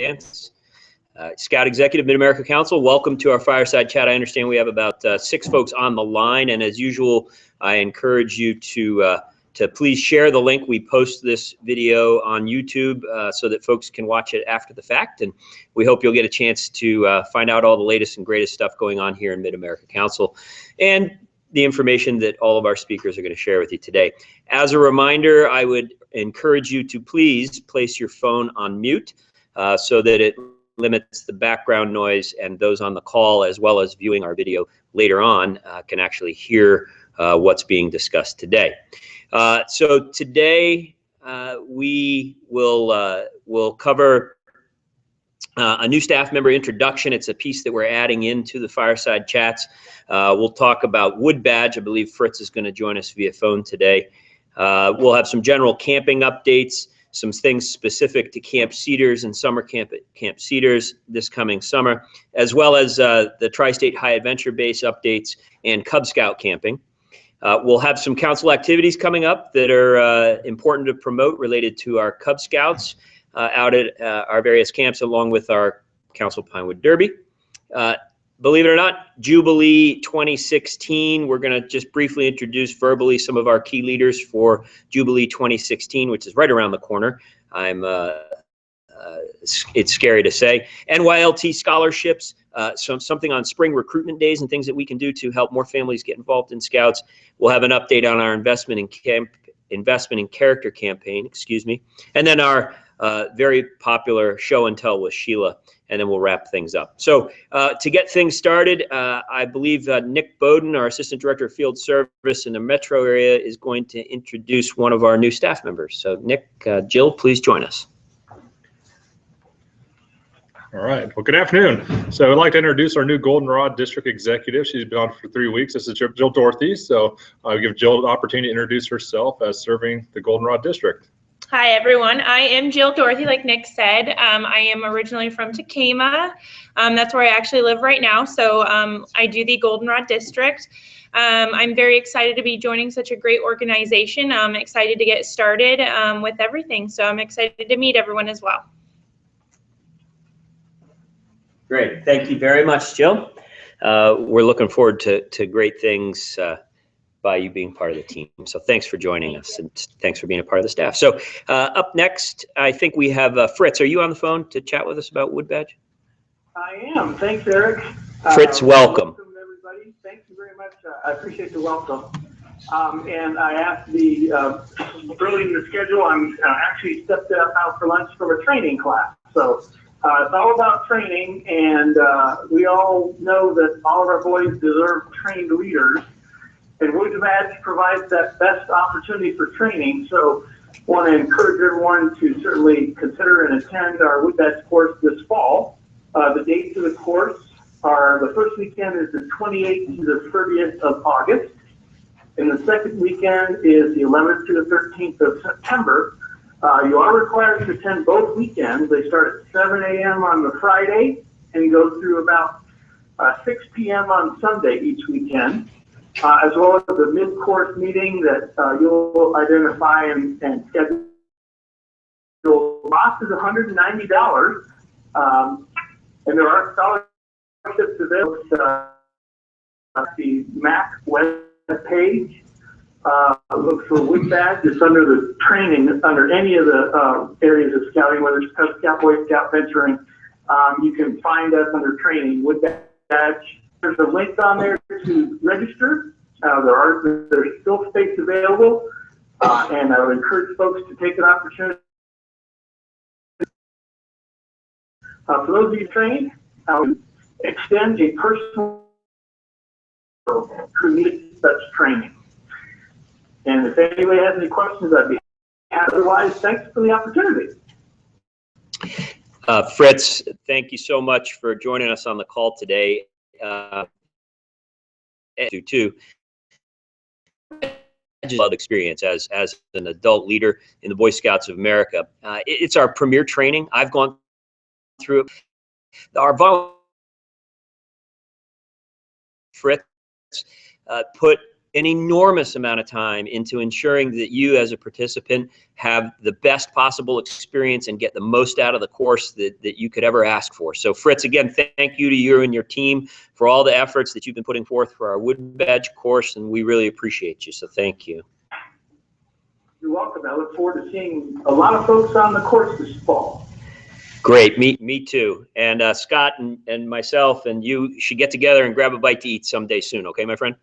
Dance. Scout Executive, Mid-America Council, welcome to our Fireside Chat. I understand we have about 6 folks on the line, and as usual, I encourage you to please share the link. We post this video on YouTube so that folks can watch it after the fact, and we hope you'll get a chance to find out all the latest and greatest stuff going on here in Mid-America Council and the information that all of our speakers are going to share with you today. As a reminder, I would encourage you to please place your phone on mute so that it limits the background noise, and those on the call as well as viewing our video later on can actually hear what's being discussed today. So today we will cover a new staff member introduction. It's a piece that we're adding into the Fireside Chats. We'll talk about Wood Badge. I believe Fritz is going to join us via phone today. We'll have some general camping updates, some things specific to Camp Cedars and summer camp at Camp Cedars this coming summer, as well as the TriState High Adventure Base updates and Cub Scout camping. We'll have some council activities coming up that are important to promote related to our Cub Scouts out at our various camps, along with our Council Pinewood Derby. Believe it or not, Jubilee 2016, we're going to just briefly introduce verbally some of our key leaders for Jubilee 2016, which is right around the corner. It's scary to say. NYLT scholarships, something on spring recruitment days and things that we can do to help more families get involved in Scouts. We'll have an update on our investment in character campaign, and then our very popular show and tell with Sheila, and then we'll wrap things up. So to get things started, I believe Nick Bowden, our Assistant Director of Field Service in the metro area, is going to introduce one of our new staff members. So Nick, Jill, please join us. All right. Well, good afternoon. So I'd like to introduce our new Goldenrod District Executive. She's been on for 3 weeks. This is Jill Dorothy. So I'll give Jill the opportunity to introduce herself as serving the Goldenrod District. Hi, everyone. I am Jill Dorothy, like Nick said. I am originally from Tacoma. That's where I actually live right now. So I do the Goldenrod District. I'm very excited to be joining such a great organization. I'm excited to get started with everything. So I'm excited to meet everyone as well. Great. Thank you very much, Jill. We're looking forward to great things by you being part of the team. So thanks for joining us, and thanks for being a part of the staff. So up next, I think we have Fritz. Are you on the phone to chat with us about Wood Badge? I am. Thanks, Eric. Fritz, welcome. Welcome, everybody. Thank you very much. I appreciate the welcome. And I asked the early in the schedule, I'm actually stepped out for lunch from a training class. So it's all about training, and we all know that all of our boys deserve trained leaders. And Wood Badge provides that best opportunity for training. So I want to encourage everyone to certainly consider and attend our Wood Badge course this fall. The dates of the course are, the first weekend is the 28th to the 30th of August. And the second weekend is the 11th to the 13th of September. You are required to attend both weekends. They start at 7 a.m. on the Friday and go through about 6 p.m. on Sunday each weekend. As well as the mid-course meeting that you'll identify and schedule. The cost is $190, and there are scholarships available at the MAC web page. Look for Wood Badge. It's under the training, under any of the areas of scouting, whether it's Cub Scout, Boy Scout, venturing. You can find us under training, Wood Badge. There's a link on there to register. There's still space available, and I would encourage folks to take an opportunity. For those of you trained, I would extend a personal who needs such training. And if anybody has any questions, I'd be happy. Otherwise, thanks for the opportunity. Fritz, thank you so much for joining us on the call today. Too. Experience as an adult leader in the Boy Scouts of America. It's our premier training. I've gone through it. Our Fritz put an enormous amount of time into ensuring that you as a participant have the best possible experience and get the most out of the course that you could ever ask for. So Fritz, again, thank you to you and your team for all the efforts that you've been putting forth for our Wood Badge course, and we really appreciate you, so thank you. You're welcome. I look forward to seeing a lot of folks on the course this fall. Great, me too. And Scott and myself and you should get together and grab a bite to eat someday soon, okay, my friend?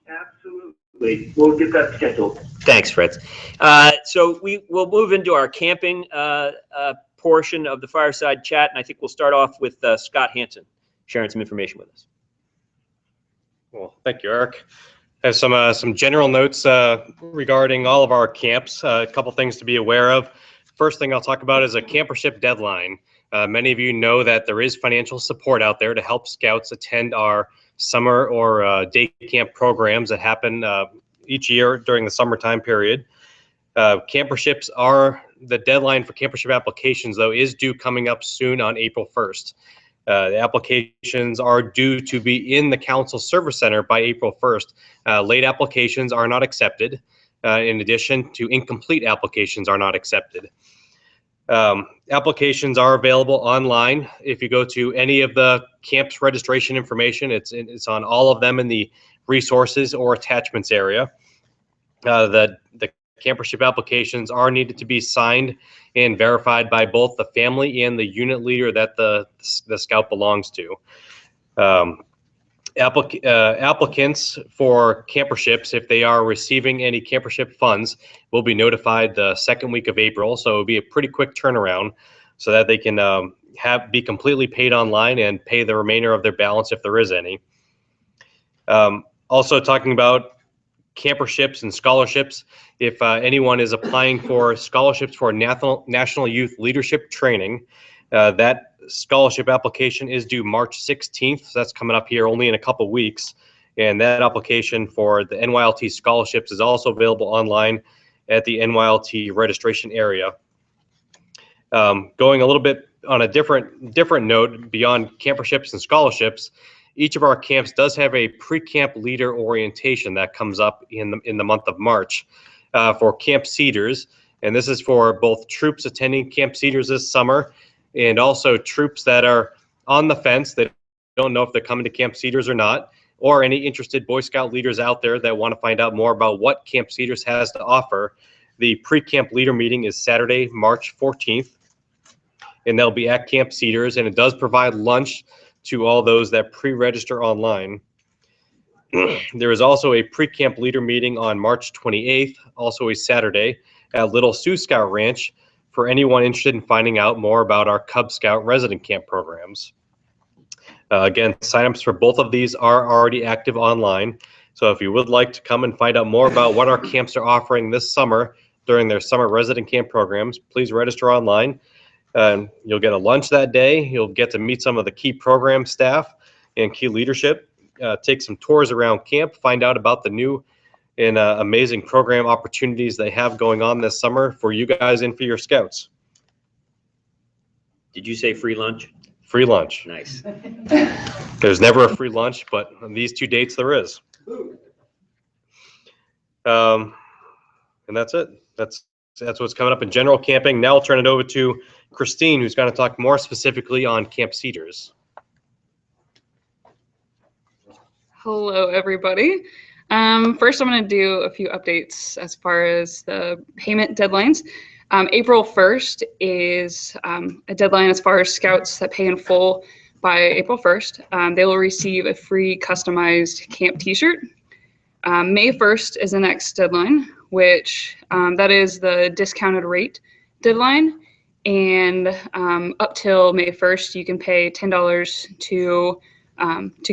Absolutely. We'll get that scheduled. Thanks, Fritz. So we'll move into our camping portion of the Fireside Chat, and I think we'll start off with Scott Hansen sharing some information with us. Well, thank you, Eric. I have some general notes regarding all of our camps. A couple things to be aware of. First thing I'll talk about is a Campership Deadline. Many of you know that there is financial support out there to help scouts attend our summer or day camp programs that happen each year during the summertime period. Camperships are, the deadline for campership applications though is due coming up soon on April 1st. The applications are due to be in the Council Service Center by April 1st. Late applications are not accepted. In addition to incomplete applications are not accepted. Applications are available online. If you go to any of the camps registration information, it's on all of them in the resources or attachments area. The campership applications are needed to be signed and verified by both the family and the unit leader that the scout belongs to. Applicants for camperships, if they are receiving any campership funds, will be notified the second week of April. So it'll be a pretty quick turnaround so that they can be completely paid online and pay the remainder of their balance if there is any. Also talking about camperships and scholarships, if anyone is applying for scholarships for National Youth Leadership Training, that scholarship application is due March 16th. So that's coming up here only in a couple weeks. And that application for the NYLT scholarships is also available online at the NYLT registration area. Going a little bit on a different note beyond camperships and scholarships, each of our camps does have a pre-camp leader orientation that comes up in the month of March for Camp Cedars. And this is for both troops attending Camp Cedars this summer and also troops that are on the fence. They don't know if they're coming to Camp Cedars or not, or any interested Boy Scout leaders out there that want to find out more about what Camp Cedars has to offer. The pre-camp leader meeting is Saturday, March 14th, and they'll be at Camp Cedars, and it does provide lunch to all those that pre-register online. There is also a pre-camp leader meeting on March 28th, also a Saturday, at Little Sioux Scout Ranch, for anyone interested in finding out more about our Cub Scout resident camp programs. Again, signups for both of these are already active online. So if you would like to come and find out more about what our camps are offering this summer during their summer resident camp programs, please register online. You'll get a lunch that day. You'll get to meet some of the key program staff and key leadership, take some tours around camp, find out about the new and amazing program opportunities they have going on this summer for you guys and for your scouts. Did you say free lunch? Free lunch. Nice. There's never a free lunch, but on these two dates there is. And that's it. That's what's coming up in general camping. Now I'll turn it over to Christine, who's going to talk more specifically on Camp Cedars. Hello, everybody. First, I'm going to do a few updates as far as the payment deadlines. April 1st is a deadline as far as scouts that pay in full by April 1st. They will receive a free customized camp t-shirt. May 1st is the next deadline, which that is the discounted rate deadline. And up till May 1st, you can pay $10 to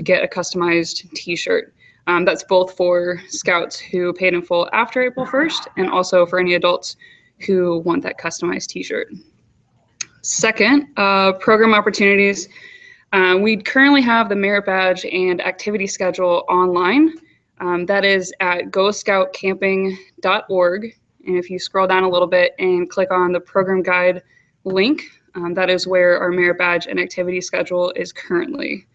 get a customized t-shirt. That's both for scouts who paid in full after April 1st and also for any adults who want that customized t-shirt. Second, program opportunities. We currently have the merit badge and activity schedule online. That is at goscoutcamping.org. And if you scroll down a little bit and click on the program guide link, that is where our merit badge and activity schedule is currently.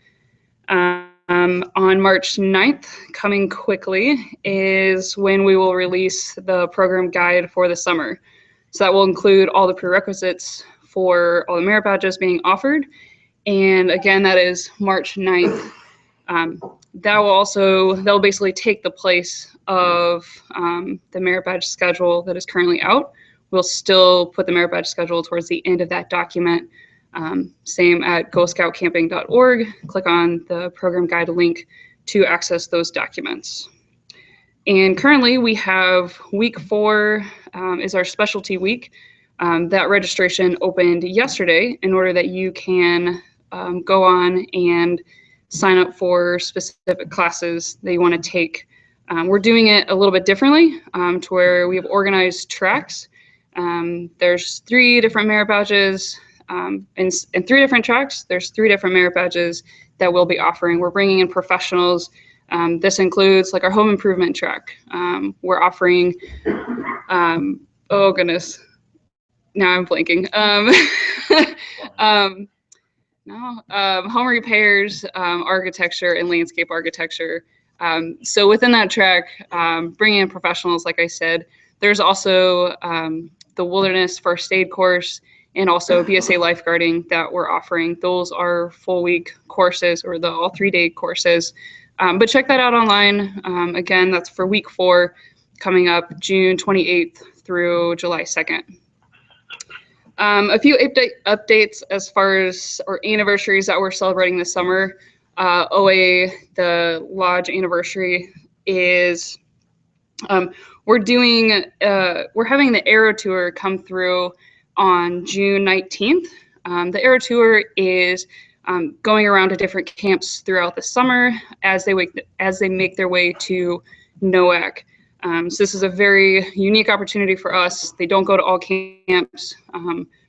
On March 9th, coming quickly, is when we will release the program guide for the summer. So that will include all the prerequisites for all the merit badges being offered. And again, that is March 9th. That'll basically take the place of the merit badge schedule that is currently out. We'll still put the merit badge schedule towards the end of that document. Same at GoScoutCamping.org. Click on the program guide link to access those documents. And currently we have week 4 is our specialty week. That registration opened yesterday in order that you can go on and sign up for specific classes that you want to take. We're doing it a little bit differently to where we have organized tracks. There's 3 different merit badges. In 3 different tracks, there's 3 different merit badges that we'll be offering. We're bringing in professionals. This includes like our home improvement track. We're offering, oh goodness, now I'm blanking. Home repairs, architecture, and landscape architecture. So within that track, bringing in professionals, like I said, there's also the wilderness first aid course, and also BSA lifeguarding that we're offering. Those are full week courses, or the all 3-day courses. But check that out online. Again, that's for week 4, coming up June 28th through July 2nd. A few updates as far as our anniversaries that we're celebrating this summer. OA, the Lodge anniversary, is we're having the Aero Tour come through on June 19th. The Aero Tour is going around to different camps throughout the summer as they make their way to NOAC. So this is a very unique opportunity for us. They don't go to all camps.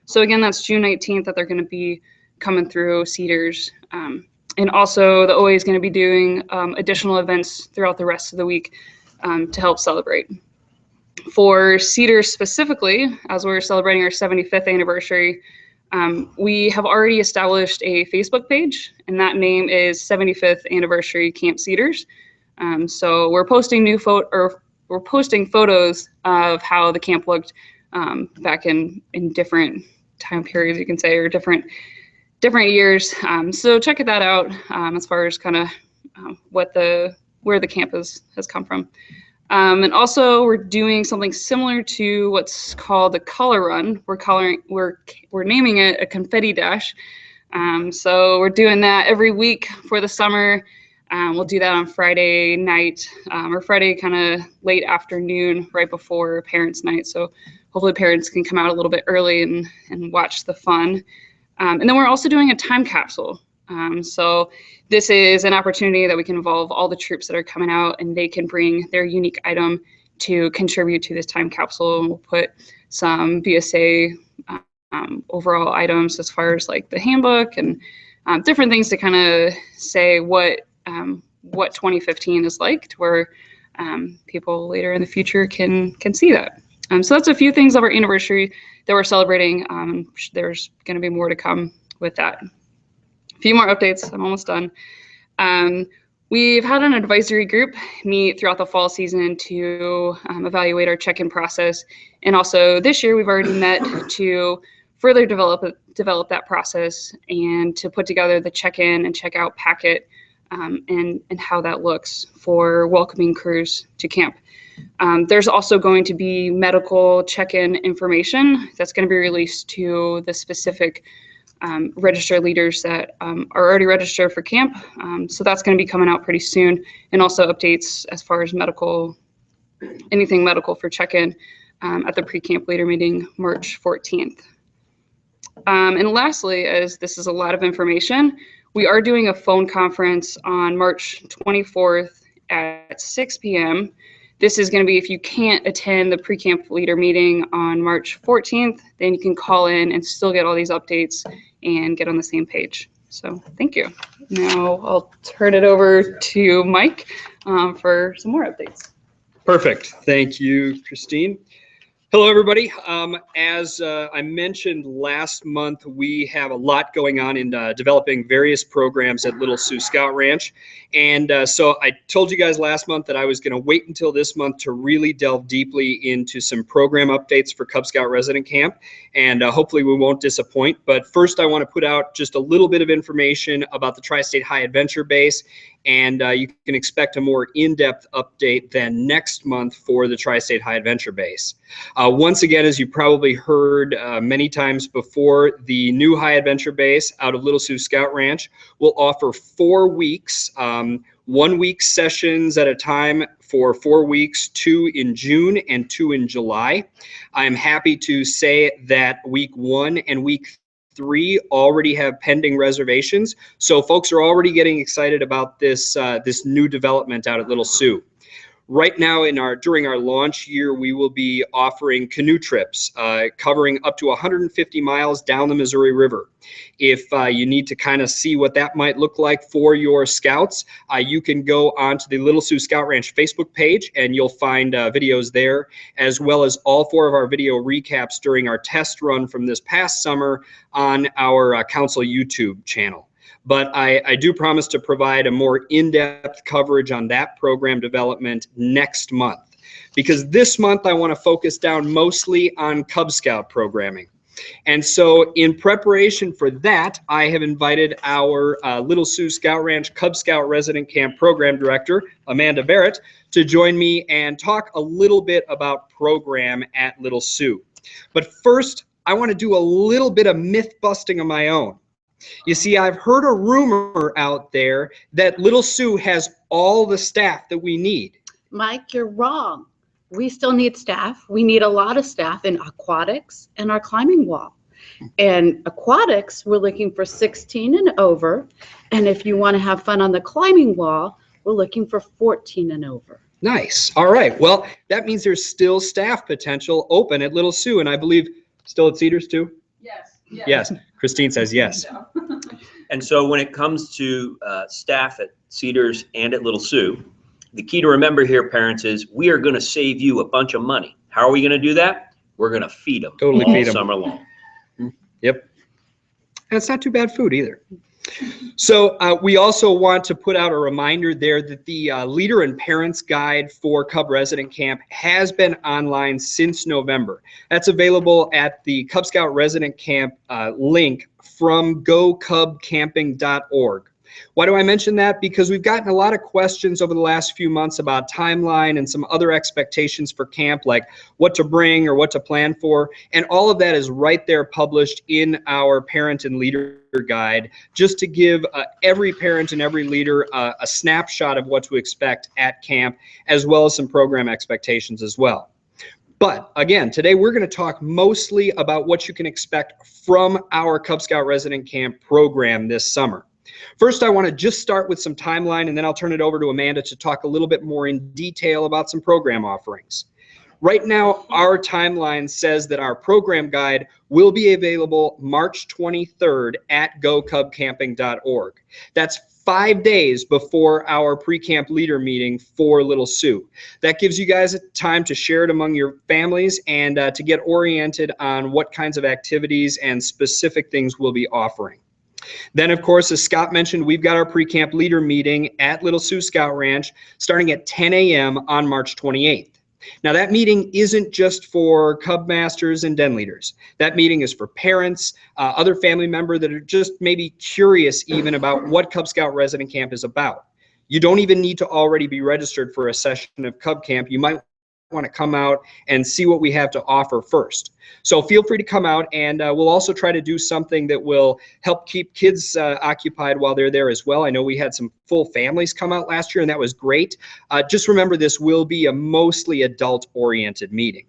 So again, that's June 19th that they're going to be coming through Cedars. And also the OA is going to be doing additional events throughout the rest of the week to help celebrate. For Cedars specifically, as we're celebrating our 75th anniversary, we have already established a Facebook page, and that name is 75th Anniversary Camp Cedars. So we're posting photos of how the camp looked back in different time periods, you can say, or different years. So check that out as far as kind of where the camp has come from. And also we're doing something similar to what's called the color run. We're naming it a confetti dash. So we're doing that every week for the summer. We'll do that on Friday night or Friday kind of late afternoon, right before parents' night. So hopefully parents can come out a little bit early and watch the fun. And then we're also doing a time capsule. So this is an opportunity that we can involve all the troops that are coming out, and they can bring their unique item to contribute to this time capsule. And we'll put some BSA overall items as far as like the handbook and different things to kind of say what 2015 is like, to where people later in the future can see that. So that's a few things of our anniversary that we're celebrating. There's going to be more to come with that. A few more updates. I'm almost done. We've had an advisory group meet throughout the fall season to evaluate our check-in process. And also this year we've already met to further develop that process and to put together the check-in and check-out packet and how that looks for welcoming crews to camp. There's also going to be medical check-in information that's going to be released to the specific registered leaders that are already registered for camp. So that's going to be coming out pretty soon, and also updates as far as anything medical for check-in at the pre-camp leader meeting March 14th. And lastly, as this is a lot of information, we are doing a phone conference on March 24th at 6 p.m. This is going to be, if you can't attend the pre-camp leader meeting on March 14th, then you can call in and still get all these updates and get on the same page. So thank you. Now I'll turn it over to Mike for some more updates. Perfect. Thank you, Christine. Hello, everybody. As I mentioned last month, we have a lot going on in developing various programs at Little Sioux Scout Ranch. And so I told you guys last month that I was going to wait until this month to really delve deeply into some program updates for Cub Scout Resident Camp. And hopefully we won't disappoint. But first, I want to put out just a little bit of information about the TriState High Adventure Base. And you can expect a more in-depth update than next month for the TriState High Adventure Base. Once again, as you probably heard many times before, the new High Adventure Base out of Little Sioux Scout Ranch will offer 4 weeks, 1 week sessions at a time for 4 weeks, 2 in June and 2 in July. I'm happy to say that week 1 and week 3 already have pending reservations, so folks are already getting excited about this this new development out at Little Sioux. Right now, during our launch year, we will be offering canoe trips covering up to 150 miles down the Missouri River. If you need to kind of see what that might look like for your scouts, you can go onto the Little Sioux Scout Ranch Facebook page and you'll find videos there, as well as all 4 of our video recaps during our test run from this past summer on our Council YouTube channel. But I do promise to provide a more in-depth coverage on that program development next month, because this month I want to focus down mostly on Cub Scout programming. And so in preparation for that, I have invited our Little Sioux Scout Ranch Cub Scout Resident Camp Program Director, Amanda Barrett, to join me and talk a little bit about program at Little Sioux. But first, I want to do a little bit of myth busting of my own. You see, I've heard a rumor out there that Little Sioux has all the staff that we need. Mike, you're wrong. We still need staff. We need a lot of staff in aquatics and our climbing wall. And aquatics, we're looking for 16 and over. And if you want to have fun on the climbing wall, we're looking for 14 and over. Nice. All right. Well, that means there's still staff potential open at Little Sioux, and I believe still at Cedars too? Yes. Yes. Christine says yes. And so when it comes to staff at Cedars and at Little Sioux, the key to remember here, parents, is we are going to save you a bunch of money. How are we going to do that? We're going to feed them Totally all feed them. summer long. Yep. And it's not too bad food either. So we also want to put out a reminder there that the Leader and Parents Guide for Cub Resident Camp has been online since November. That's available at the Cub Scout Resident Camp link from gocubcamping.org. Why do I mention that? Because we've gotten a lot of questions over the last few months about timeline and some other expectations for camp, like what to bring or what to plan for. And all of that is right there published in our parent and leader guide, just to give every parent and every leader a snapshot of what to expect at camp, as well as some program expectations as well. But again, today we're going to talk mostly about what you can expect from our Cub Scout Resident Camp program this summer. First, I want to just start with some timeline, and then I'll turn it over to Amanda to talk a little bit more in detail about some program offerings. Right now, our timeline says that our program guide will be available March 23rd at gocubcamping.org. That's 5 days before our pre-camp leader meeting for Little Sioux. That gives you guys time to share it among your families and to get oriented on what kinds of activities and specific things we'll be offering. Then, of course, as Scott mentioned, we've got our pre-camp leader meeting at Little Sioux Scout Ranch starting at 10 a.m. on March 28th. Now, that meeting isn't just for Cub Masters and Den leaders. That meeting is for parents, other family members that are just maybe curious even about what Cub Scout Resident Camp is about. You don't even need to already be registered for a session of Cub Camp. You might want to come out and see what we have to offer first. So feel free to come out, and we'll also try to do something that will help keep kids occupied while they're there as well. I know we had some full families come out last year, and that was great. Just remember, this will be a mostly adult-oriented meeting.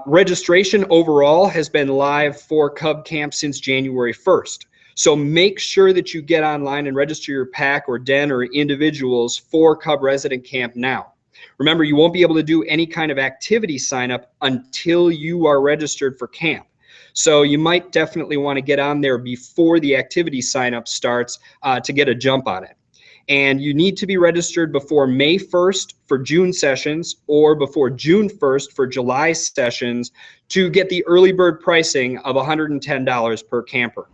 Registration overall has been live for Cub Camp since January 1st. So make sure that you get online and register your pack or den or individuals for Cub Resident Camp now. Remember, you won't be able to do any kind of activity sign up until you are registered for camp. So you might definitely want to get on there before the activity sign up starts to get a jump on it. And you need to be registered before May 1st for June sessions or before June 1st for July sessions to get the early bird pricing of $110 per camper.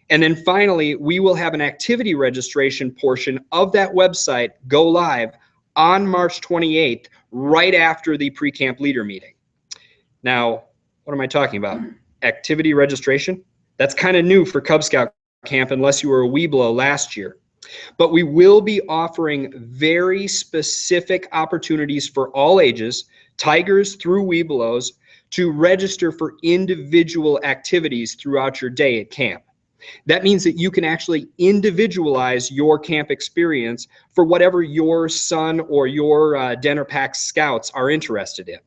And then finally, we will have an activity registration portion of that website go live on March 28th, right after the pre-camp leader meeting. Now, what am I talking about? Activity registration? That's kind of new for Cub Scout camp unless you were a Weeblo last year. But we will be offering very specific opportunities for all ages, Tigers through Weeblos, to register for individual activities throughout your day at camp. That means that you can actually individualize your camp experience for whatever your son or your Den Pack scouts are interested in.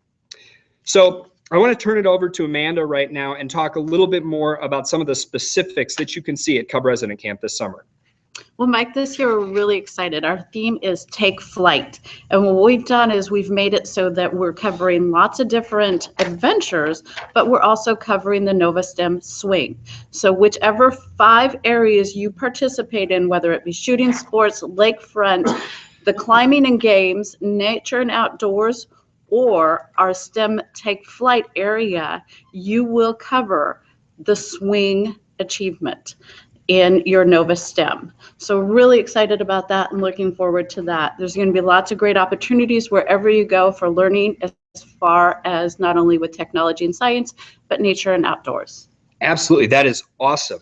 So I want to turn it over to Amanda right now and talk a little bit more about some of the specifics that you can see at Cub Resident Camp this summer. Well, Mike, this year we're really excited. Our theme is Take Flight. And what we've done is we've made it so that we're covering lots of different adventures, but we're also covering the Nova STEM swing. So whichever 5 areas you participate in, whether it be shooting sports, lakefront, the climbing and games, nature and outdoors, or our STEM Take Flight area, you will cover the swing achievement in your Nova STEM. So really excited about that and looking forward to that. There's going to be lots of great opportunities wherever you go for learning, as far as not only with technology and science, but nature and outdoors. Absolutely, that is awesome.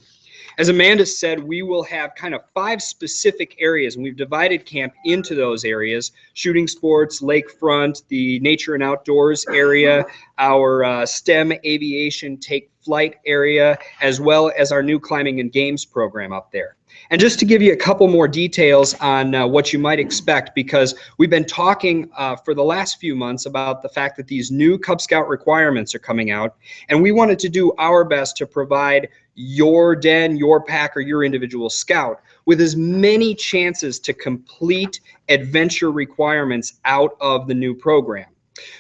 As Amanda said, we will have kind of 5 specific areas, and we've divided camp into those areas: shooting sports, lakefront, the nature and outdoors area, our STEM aviation take flight area, as well as our new climbing and games program up there. And just to give you a couple more details on what you might expect, because we've been talking for the last few months about the fact that these new Cub Scout requirements are coming out, and we wanted to do our best to provide your den, your pack, or your individual scout with as many chances to complete adventure requirements out of the new program.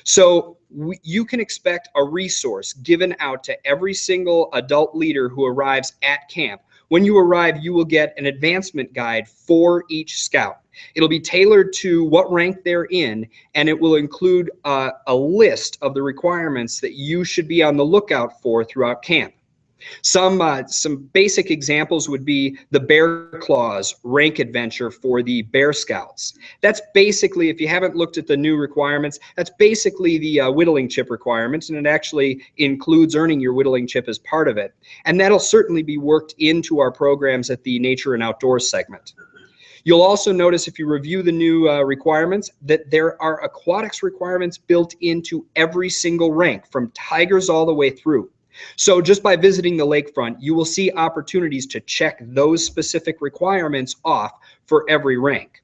So you can expect a resource given out to every single adult leader who arrives at camp. When you arrive, you will get an advancement guide for each scout. It'll be tailored to what rank they're in, and it will include a list of the requirements that you should be on the lookout for throughout camp. Some basic examples would be the Bear Claws rank adventure for the Bear Scouts. That's basically, if you haven't looked at the new requirements, that's basically the whittling chip requirements, and it actually includes earning your whittling chip as part of it. And that'll certainly be worked into our programs at the Nature and Outdoors segment. You'll also notice, if you review the new requirements, that there are aquatics requirements built into every single rank, from Tigers all the way through. So just by visiting the lakefront, you will see opportunities to check those specific requirements off for every rank.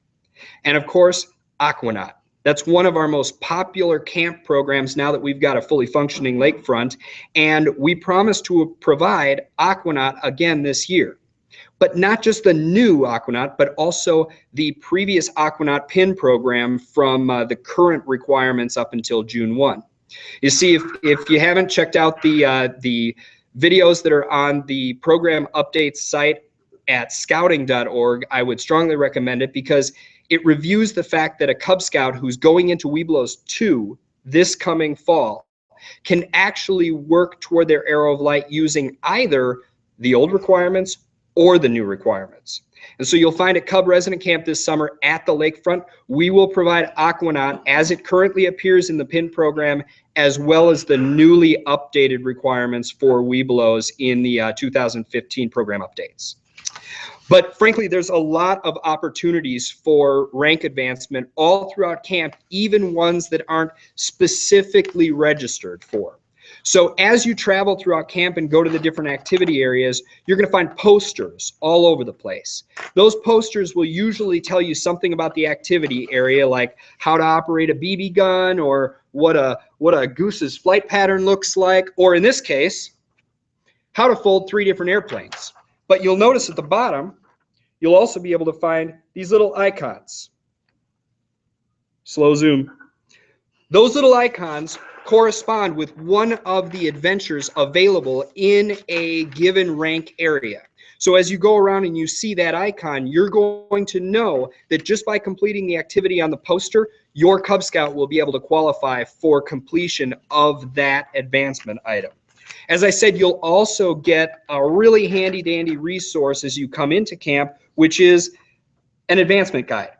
And of course, Aquanaut. That's one of our most popular camp programs now that we've got a fully functioning lakefront, and we promise to provide Aquanaut again this year. But not just the new Aquanaut, but also the previous Aquanaut PIN program from the current requirements up until June 1. You see, if you haven't checked out the videos that are on the program updates site at scouting.org, I would strongly recommend it, because it reviews the fact that a Cub Scout who's going into Weeblos 2 this coming fall can actually work toward their Arrow of Light using either the old requirements or the new requirements. And so you'll find at Cub Resident Camp this summer at the lakefront, we will provide Aquanaut as it currently appears in the PIN program, as well as the newly updated requirements for Weeblos in the 2015 program updates. But frankly, there's a lot of opportunities for rank advancement all throughout camp, even ones that aren't specifically registered for. So as you travel throughout camp and go to the different activity areas, you're going to find posters all over the place. Those posters will usually tell you something about the activity area, like how to operate a BB gun, or what a goose's flight pattern looks like, or in this case, how to fold 3 different airplanes. But you'll notice at the bottom, you'll also be able to find these little icons. Slow zoom. Those little icons correspond with one of the adventures available in a given rank area. So as you go around and you see that icon, you're going to know that just by completing the activity on the poster, your Cub Scout will be able to qualify for completion of that advancement item. As I said, you'll also get a really handy dandy resource as you come into camp, which is an advancement guide.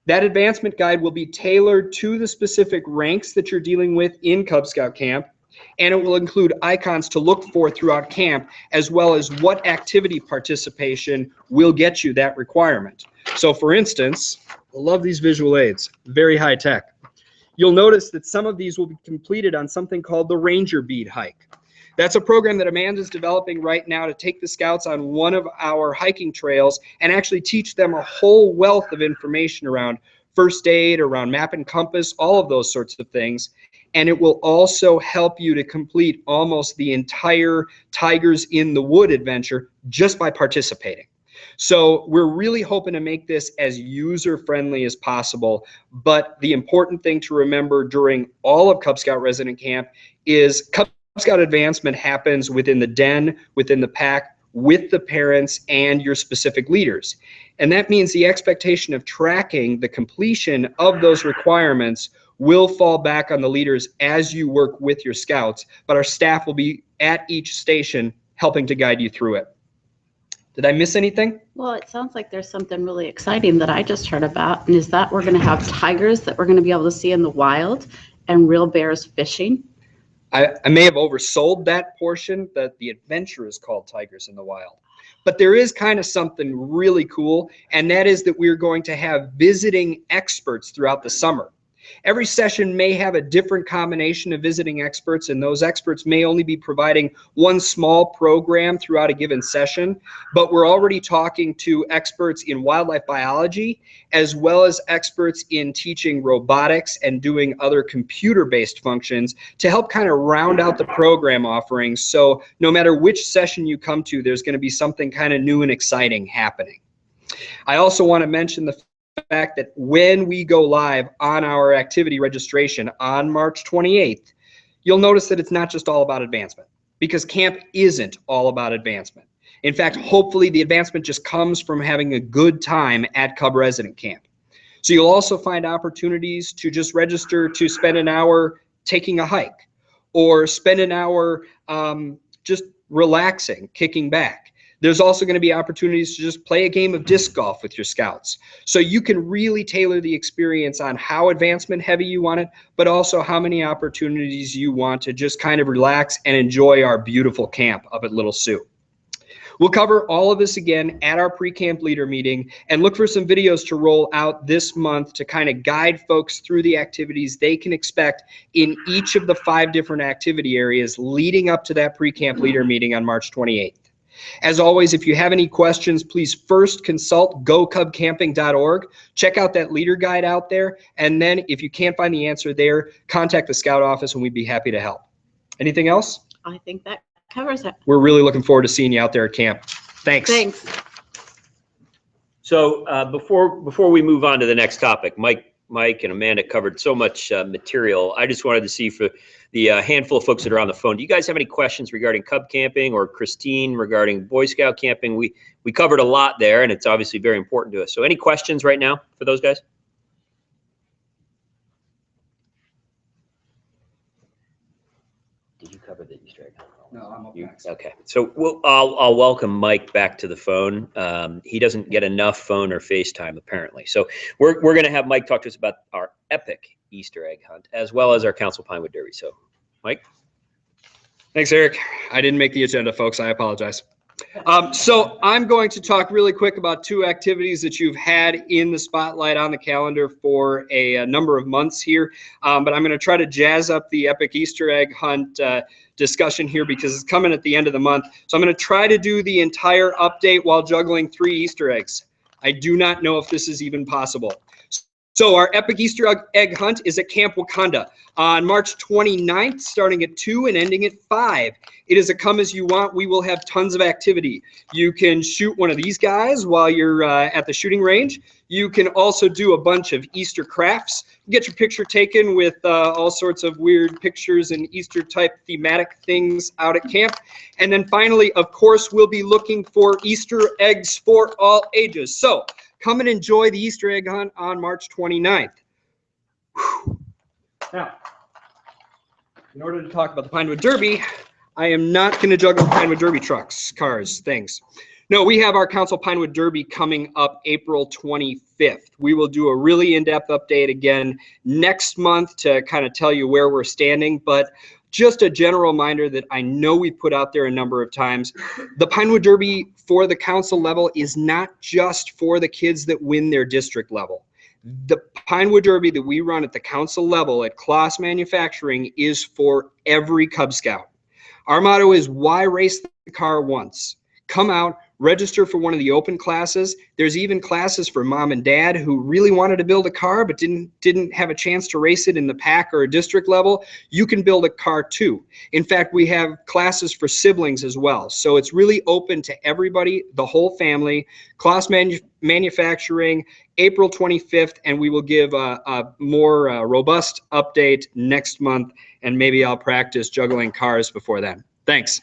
That advancement guide will be tailored to the specific ranks that you're dealing with in Cub Scout camp, and it will include icons to look for throughout camp, as well as what activity participation will get you that requirement. So for instance, I love these visual aids, very high tech. You'll notice that some of these will be completed on something called the Ranger Bead hike. That's a program that Amanda's developing right now to take the scouts on one of our hiking trails and actually teach them a whole wealth of information around first aid, around map and compass, all of those sorts of things. And it will also help you to complete almost the entire Tigers in the Wood adventure just by participating. So we're really hoping to make this as user-friendly as possible. But the important thing to remember during all of Cub Scout Resident Camp is Cub Scout advancement happens within the den, within the pack, with the parents and your specific leaders. And that means the expectation of tracking the completion of those requirements will fall back on the leaders as you work with your scouts, but our staff will be at each station helping to guide you through it. Did I miss anything? Well, it sounds like there's something really exciting that I just heard about, and is that we're going to have tigers that we're going to be able to see in the wild and real bears fishing. I may have oversold that portion, that the adventure is called Tigers in the Wild. But there is kind of something really cool, and that is that we're going to have visiting experts throughout the summer. Every session may have a different combination of visiting experts, and those experts may only be providing one small program throughout a given session, but we're already talking to experts in wildlife biology, as well as experts in teaching robotics and doing other computer-based functions to help kind of round out the program offerings. So no matter which session you come to, there's going to be something kind of new and exciting happening. I also want to mention the fact that when we go live on our activity registration on March 28th, you'll notice that it's not just all about advancement, because camp isn't all about advancement. In fact, hopefully the advancement just comes from having a good time at Cub Resident Camp. So you'll also find opportunities to just register to spend an hour taking a hike, or spend an hour just relaxing, kicking back. There's also going to be opportunities to just play a game of disc golf with your scouts. So you can really tailor the experience on how advancement heavy you want it, but also how many opportunities you want to just kind of relax and enjoy our beautiful camp up at Little Sioux. We'll cover all of this again at our pre-camp leader meeting, and look for some videos to roll out this month to kind of guide folks through the activities they can expect in each of the 5 different activity areas leading up to that pre-camp leader meeting on March 28th. As always, if you have any questions, please first consult gocubcamping.org. Check out that leader guide out there. And then if you can't find the answer there, contact the Scout office and we'd be happy to help. Anything else? I think that covers it. We're really looking forward to seeing you out there at camp. Thanks. Thanks. So before we move on to the next topic, Mike and Amanda covered so much material. I just wanted to see for the handful of folks that are on the phone, do you guys have any questions regarding Cub camping, or Christine regarding Boy Scout camping? We covered a lot there, and it's obviously very important to us. So any questions right now for those guys? Did you cover the Easter egg? No, I'm up next. Okay, so I'll welcome Mike back to the phone. He doesn't get enough phone or FaceTime apparently. So we're going to have Mike talk to us about our epic Easter egg hunt, as well as our Council Pinewood Derby. So Mike. Thanks, Eric. I didn't make the agenda, folks. I apologize. So I'm going to talk really quick about 2 activities that you've had in the spotlight on the calendar for a number of months here. But I'm going to try to jazz up the epic Easter egg hunt discussion here because it's coming at the end of the month. So I'm going to try to do the entire update while juggling 3 Easter eggs. I do not know if this is even possible. So our Epic Easter Egg Hunt is at Camp Wakanda on March 29th, starting at 2 and ending at 5. It is a come as you want. We will have tons of activity. You can shoot one of these guys while you're at the shooting range. You can also do a bunch of Easter crafts. Get your picture taken with all sorts of weird pictures and Easter type thematic things out at camp. And then finally, of course, we'll be looking for Easter eggs for all ages. So come and enjoy the Easter egg hunt on March 29th. Whew. Now, in order to talk about the Pinewood Derby, I am not going to juggle Pinewood Derby trucks, cars, things. No, we have our Council Pinewood Derby coming up April 25th. We will do a really in-depth update again next month to kind of tell you where we're standing, but just a general reminder that I know we put out there a number of times. The Pinewood Derby for the council level is not just for the kids that win their district level. The Pinewood Derby that we run at the council level at Kloss Manufacturing is for every Cub Scout. Our motto is, why race the car once? Come out, register for one of the open classes. There's even classes for mom and dad who really wanted to build a car but didn't have a chance to race it in the pack or a district level. You can build a car too. In fact, we have classes for siblings as well. So it's really open to everybody, the whole family. Kloss Manufacturing, April 25th, and we will give a more robust update next month, and maybe I'll practice juggling cars before then. Thanks.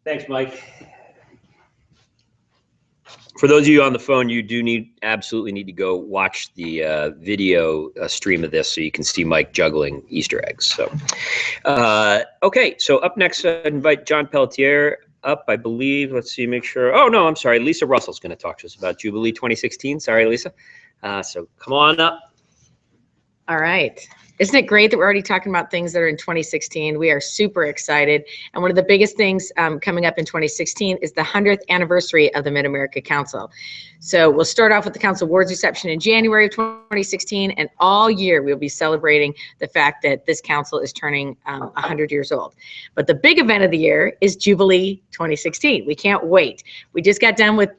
Thanks, Mike. For those of you on the phone, you do absolutely need to go watch the video stream of this so you can see Mike juggling Easter eggs. So, okay, so up next, I invite John Pelletier up, I believe. Let's see, make sure. Oh, no, I'm sorry. Lisa Russell's going to talk to us about Jubilee 2016. Sorry, Lisa. So come on up. All right. Isn't it great that we're already talking about things that are in 2016? We are super excited. And one of the biggest things coming up in 2016 is the 100th anniversary of the Mid-America Council. So we'll start off with the Council Awards reception in January of 2016, and all year we'll be celebrating the fact that this council is turning 100 years old. But the big event of the year is Jubilee 2016. We can't wait. We just got done with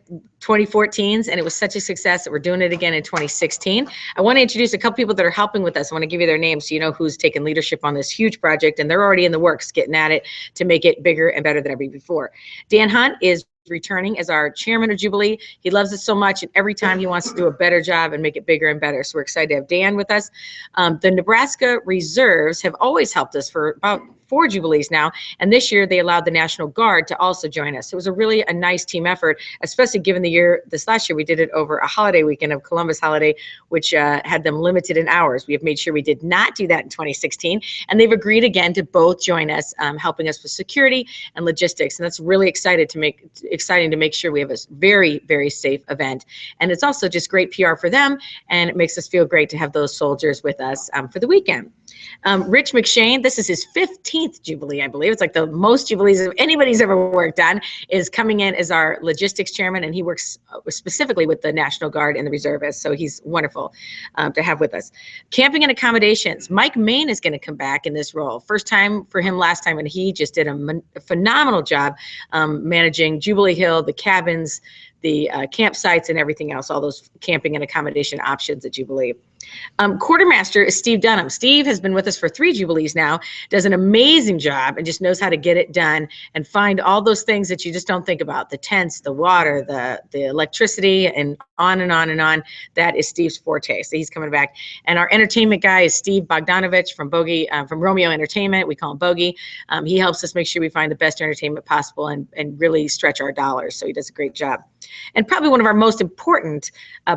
2014s, and it was such a success that we're doing it again in 2016. I want to introduce a couple people that are helping with us. I want to give you their names so you know who's taken leadership on this huge project, and they're already in the works getting at it to make it bigger and better than ever before. Dan Hunt is returning as our chairman of Jubilee. He loves it so much, and every time he wants to do a better job and make it bigger and better. So we're excited to have Dan with us. The Nebraska Reserves have always helped us for about 4 Jubilees now, and this year they allowed the National Guard to also join us. So it was a nice team effort, especially given the year, this last year we did it over a holiday weekend of Columbus holiday, which had them limited in hours. We have made sure we did not do that in 2016, and they've agreed again to both join us, helping us with security and logistics, and that's really exciting to make sure we have a very, very safe event. And it's also just great PR for them, and it makes us feel great to have those soldiers with us for the weekend. Rich McShane, this is his 15th Jubilee, I believe. It's like the most Jubilees anybody's ever worked on, is coming in as our logistics chairman, and he works specifically with the National Guard and the reservists, so he's wonderful to have with us. Camping and accommodations, Mike Main is going to come back in this role. First time for him last time, and he just did a phenomenal job managing Jubilee Hill, the cabins, the campsites, and everything else, all those camping and accommodation options at Jubilee. Quartermaster is Steve Dunham. Steve has been with us for 3 Jubilees now, does an amazing job, and just knows how to get it done and find all those things that you just don't think about, the tents, the water, the electricity, and on and on and on. That is Steve's forte, so he's coming back. And our entertainment guy is Steve Bogdanovich from from Romeo Entertainment. We call him Bogey. He helps us make sure we find the best entertainment possible and really stretch our dollars, so he does a great job. And probably one of our most important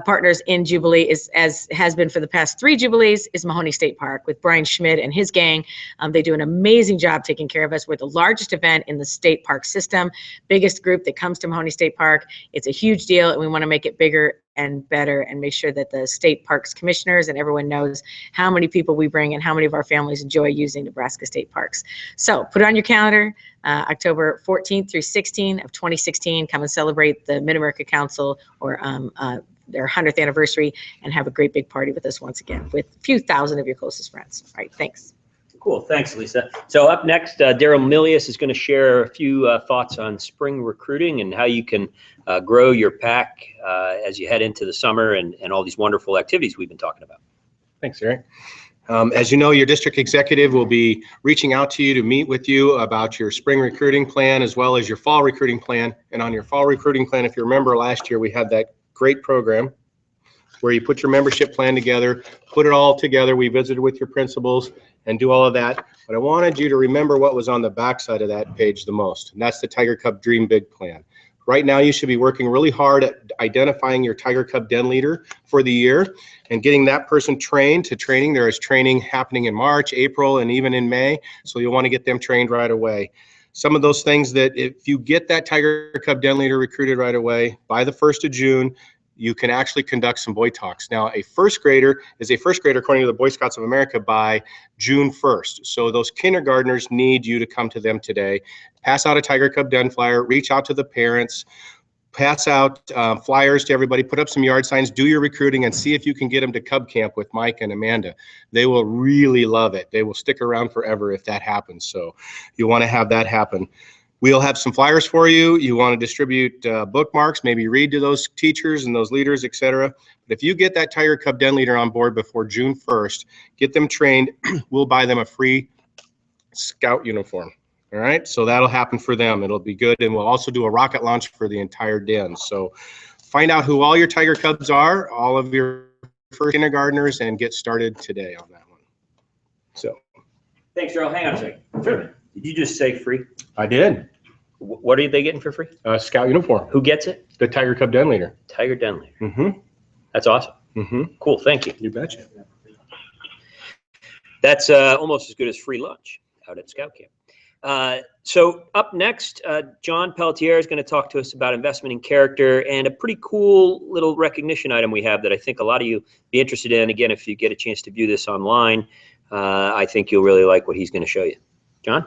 partners in Jubilee is, as has been for the past 3 Jubilees, is Mahoney State Park with Brian Schmidt and his gang. They do an amazing job taking care of us. We're the largest event in the state park system, biggest group that comes to Mahoney State Park. It's a huge deal, and we want to make it bigger and better and make sure that the state parks commissioners and everyone knows how many people we bring and how many of our families enjoy using Nebraska state parks. So put it on your calendar, October 14th through 16th of 2016. Come and celebrate the Mid-America Council or their 100th anniversary, and have a great big party with us once again with a few thousand of your closest friends. All right, thanks. Cool. Thanks, Lisa. So up next, Daryl Milius is going to share a few thoughts on spring recruiting and how you can grow your pack as you head into the summer and all these wonderful activities we've been talking about. Thanks, Eric. As you know, your district executive will be reaching out to you to meet with you about your spring recruiting plan as well as your fall recruiting plan. And on your fall recruiting plan, if you remember last year, we had that great program where you put your membership plan together, put it all together. We visited with your principals and do all of that. But I wanted you to remember what was on the backside of that page the most, and that's the Tiger Cub Dream Big plan. Right now, you should be working really hard at identifying your Tiger Cub Den leader for the year and getting that person trained to training. There is training happening in March, April, and even in May, so you'll want to get them trained right away. Some of those things that if you get that Tiger Cub Den leader recruited right away, by the 1st of June, you can actually conduct some boy talks. Now, a first grader is a first grader according to the Boy Scouts of America by June 1st. So those kindergartners need you to come to them today. Pass out a Tiger Cub Den flyer, reach out to the parents, pass out flyers to everybody, put up some yard signs, do your recruiting, and see if you can get them to Cub Camp with Mike and Amanda. They will really love it. They will stick around forever if that happens. So you want to have that happen. We'll have some flyers for you. You want to distribute bookmarks, maybe read to those teachers and those leaders, etc. But if you get that Tiger Cub Den leader on board before June 1st, get them trained, we'll buy them a free scout uniform. All right, so that'll happen for them. It'll be good. And we'll also do a rocket launch for the entire den. So find out who all your Tiger Cubs are, all of your first kindergartners, and get started today on that one. So. Thanks, Daryl. Hang on a second. Sure. Did you just say free? I did. What are they getting for free? Scout uniform. Who gets it? The Tiger Cub Den leader. Tiger Den leader. Mm-hmm. That's awesome. Mm-hmm. Cool. Thank you. You betcha. That's almost as good as free lunch out at Scout Camp. So up next, John Pelletier is going to talk to us about investment in character and a pretty cool little recognition item we have that I think a lot of you be interested in. Again, if you get a chance to view this online, I think you'll really like what he's going to show you. John?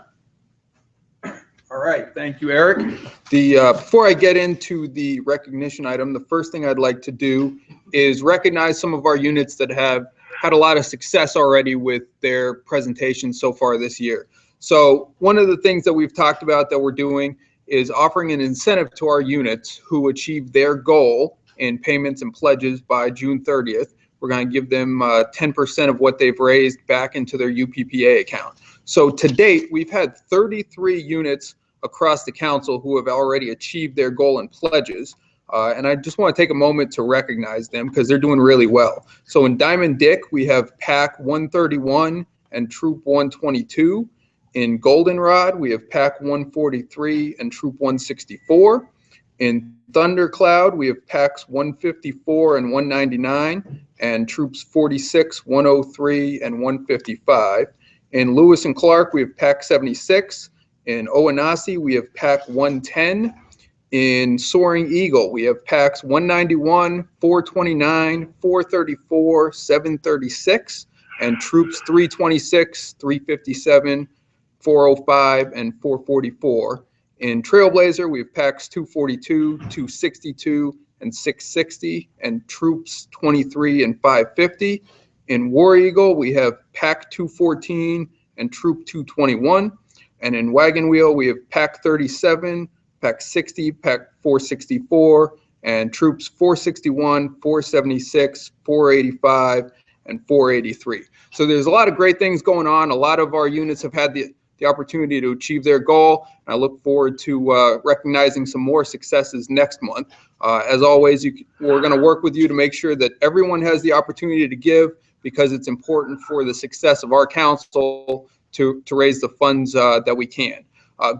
All right, thank you, Eric. Before I get into the recognition item, the first thing I'd like to do is recognize some of our units that have had a lot of success already with their presentations so far this year. So one of the things that we've talked about that we're doing is offering an incentive to our units who achieve their goal in payments and pledges by June 30th. We're going to give them 10% of what they've raised back into their UPPA account. So to date, we've had 33 units across the council who have already achieved their goal in pledges. And I just want to take a moment to recognize them because they're doing really well. So in Diamond Dick, we have Pack 131 and Troop 122. In Goldenrod, we have Pack 143 and Troop 164. In Thundercloud, we have Packs 154 and 199 and Troops 46, 103, and 155. In Lewis and Clark, we have Pack 76. In Owanasi, we have Pack 110. In Soaring Eagle, we have Packs 191, 429, 434, 736, and Troops 326, 357, 405, and 444. In Trailblazer, we have Packs 242, 262, and 660, and Troops 23 and 550. In War Eagle, we have Pack 214 and Troop 221. And in Wagon Wheel, we have Pack 37, Pack 60, Pack 464, and Troops 461, 476, 485, and 483. So there's a lot of great things going on. A lot of our units have had the opportunity to achieve their goal. And I look forward to recognizing some more successes next month. As always, we're going to work with you to make sure that everyone has the opportunity to give, because it's important for the success of our council to raise the funds that we can.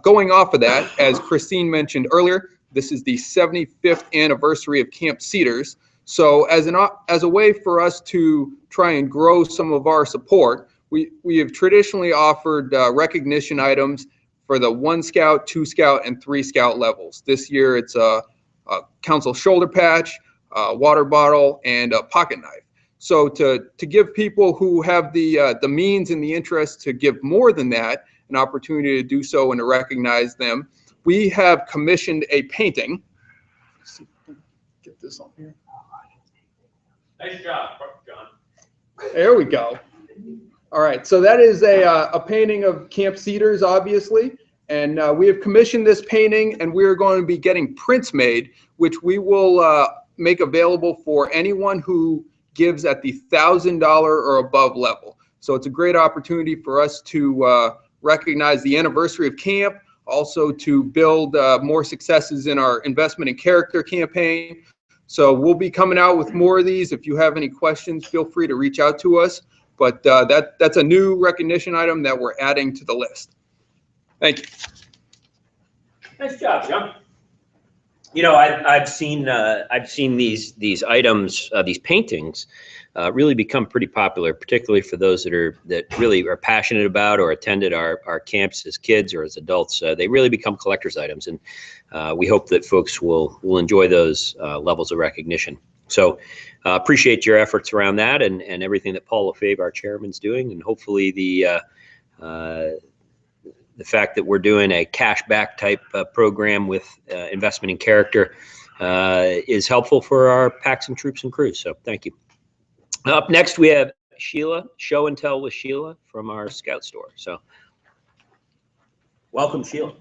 Going off of that, as Christine mentioned earlier, this is the 75th anniversary of Camp Cedars. So as a way for us to try and grow some of our support, we have traditionally offered recognition items for the 1 Scout, 2 Scout, and 3 Scout levels. This year it's a council shoulder patch, a water bottle, and a pocket knife. So to give people who have the means and the interest to give more than that an opportunity to do so and to recognize them, we have commissioned a painting. Let's see if I can get this on here. Nice job, John. There we go. All right, so that is a painting of Camp Cedars, obviously. And we have commissioned this painting, and we are going to be getting prints made, which we will make available for anyone who gives at the $1,000 or above level. So it's a great opportunity for us to recognize the anniversary of camp, also to build more successes in our investment in character campaign. So we'll be coming out with more of these. If you have any questions, feel free to reach out to us. But that's a new recognition item that we're adding to the list. Thank you. Nice job, John. You know, I've seen these items, these paintings, really become pretty popular, particularly for those that really are passionate about or attended our camps as kids or as adults. They really become collector's items, and we hope that folks will enjoy those levels of recognition. So appreciate your efforts around that and everything that Paul Lefebvre, our chairman's doing, and hopefully the fact that we're doing a cashback type program with investment in character is helpful for our packs and troops and crews. So thank you. Up next, we have Sheila, Show and Tell with Sheila from our Scout store. So welcome, Sheila.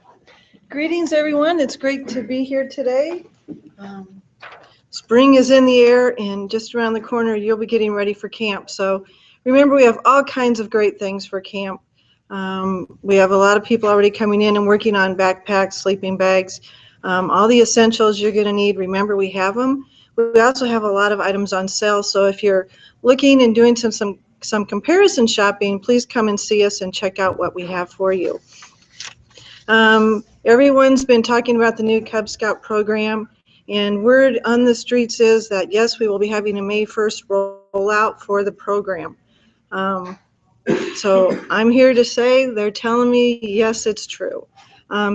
Greetings, everyone. It's great to be here today. Spring is in the air, and just around the corner, you'll be getting ready for camp. So remember, we have all kinds of great things for camp. We have a lot of people already coming in and working on backpacks, sleeping bags, all the essentials you're going to need. Remember, we have them. We also have a lot of items on sale. So if you're looking and doing some comparison shopping, please come and see us and check out what we have for you. Everyone's been talking about the new Cub Scout program, and word on the streets is that yes, we will be having a May 1st rollout for the program. So I'm here to say they're telling me, yes, it's true.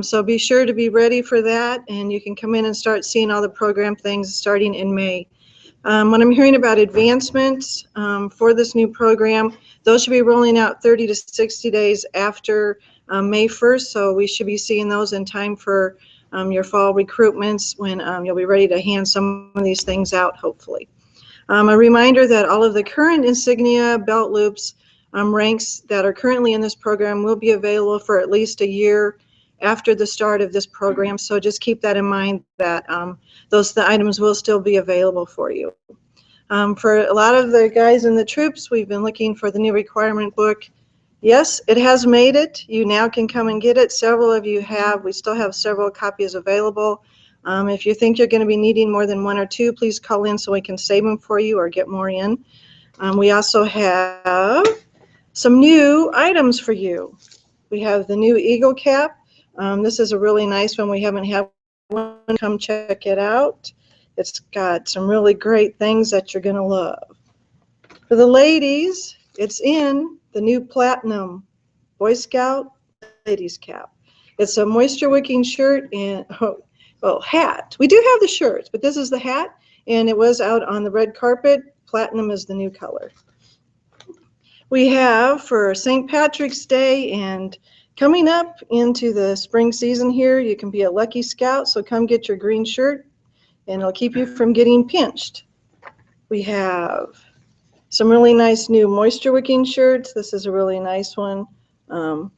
So be sure to be ready for that, and you can come in and start seeing all the program things starting in May. When I'm hearing about advancements for this new program, those should be rolling out 30 to 60 days after May 1st, so we should be seeing those in time for your fall recruitments when you'll be ready to hand some of these things out, hopefully. A reminder that all of the current insignia, belt loops, ranks that are currently in this program will be available for at least a year after the start of this program. So just keep that in mind that the items will still be available for you. For a lot of the guys in the troops, we've been looking for the new requirement book. Yes, it has made it. You now can come and get it. Several of you have. We still have several copies available. If you think you're going to be needing more than one or two, please call in so we can save them for you or get more in. We also have some new items for you. We have the new Eagle Cap. This is a really nice one. We haven't had one. Come check it out. It's got some really great things that you're going to love. For the ladies, it's in the new Platinum Boy Scout Ladies Cap. It's a moisture wicking shirt and hat. We do have the shirts, but this is the hat, and it was out on the red carpet. Platinum is the new color. We have for St. Patrick's Day and coming up into the spring season here, you can be a lucky scout, so come get your green shirt and it'll keep you from getting pinched. We have some really nice new moisture wicking shirts. This is a really nice one.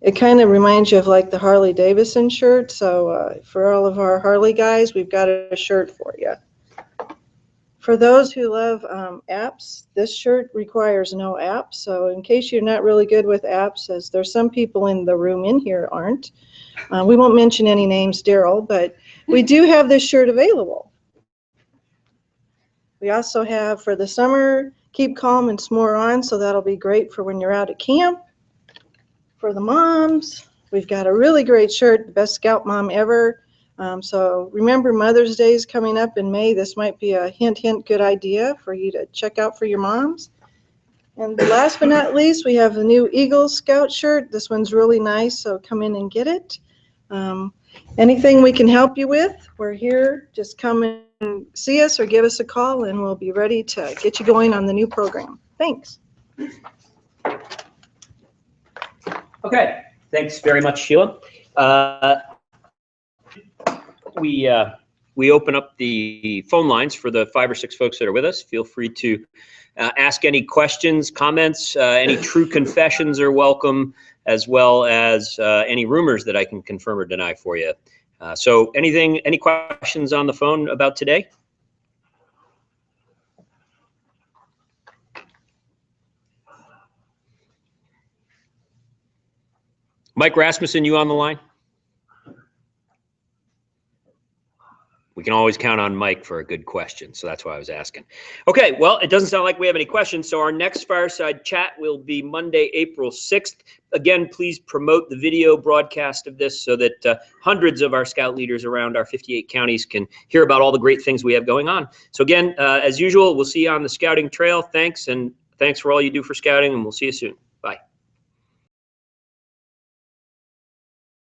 It kind of reminds you of like the Harley Davidson shirt, so for all of our Harley guys, we've got a shirt for you. For those who love apps, this shirt requires no apps. So in case you're not really good with apps, as there's some people in the room in here aren't, we won't mention any names, Daryl, but we do have this shirt available. We also have for the summer, Keep Calm and S'more On, so that'll be great for when you're out at camp. For the moms, we've got a really great shirt, the best scout mom ever. So remember Mother's Day is coming up in May. This might be a hint, good idea for you to check out for your moms. And last but not least, we have the new Eagle Scout shirt. This one's really nice, so come in and get it. Anything we can help you with, we're here. Just come and see us or give us a call, and we'll be ready to get you going on the new program. Thanks. Okay, thanks very much, Sheila. We open up the phone lines for the 5 or 6 folks that are with us. Feel free to ask any questions, comments, any true confessions are welcome, as well as any rumors that I can confirm or deny for you. So any questions on the phone about today? Mike Rasmussen, you on the line? We can always count on Mike for a good question, so that's why I was asking. Okay, well, it doesn't sound like we have any questions, so our next Fireside Chat will be Monday, April 6th. Again, please promote the video broadcast of this so that hundreds of our Scout leaders around our 58 counties can hear about all the great things we have going on. So again, as usual, we'll see you on the Scouting Trail. Thanks, and thanks for all you do for Scouting, and we'll see you soon.